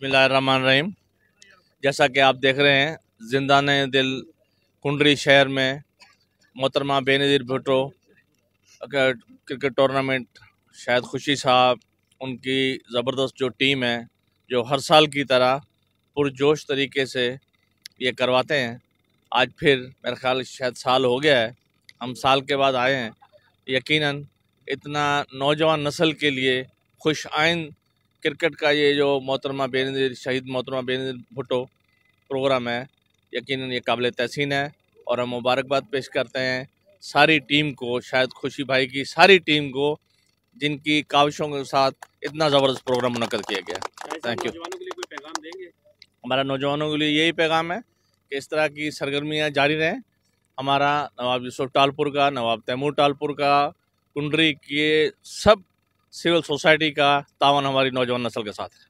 बिस्मिल्लाहिर्रहमानिर्रहीम। जैसा कि आप देख रहे हैं, जिंदाने दिल कुंडरी शहर में मोहतरमा बेनज़ीर भुट्टो क्रिकेट टूर्नामेंट, शायद खुशी साहब उनकी ज़बरदस्त जो टीम है, जो हर साल की तरह पुरजोश तरीके से ये करवाते हैं। आज फिर मेरा ख्याल शायद साल हो गया है, हम साल के बाद आए हैं। यकीनन इतना नौजवान नस्ल के लिए खुश आइंद क्रिकेट का ये जो शहीद मोहतरमा बेनज़ीर भुट्टो प्रोग्राम है, यकीनन ये काबिल तहसीन है और हम मुबारकबाद पेश करते हैं सारी टीम को, शायद खुशी भाई की सारी टीम को, जिनकी काविशों के साथ इतना ज़बरदस्त प्रोग्राम मुनक्कद किया गया। Thank you. नौजवानों के लिए कोई पैगाम देंगे? हमारा नौजवानों के लिए यही पैगाम है कि इस तरह की सरगर्मियाँ जारी रहें। हमारा नवाब यूसुफ टालपुर का, नवाब तैमूर टालपुर का, कुंडरी के सब सिविल सोसाइटी का तावन हमारी नौजवान नस्ल के साथ है।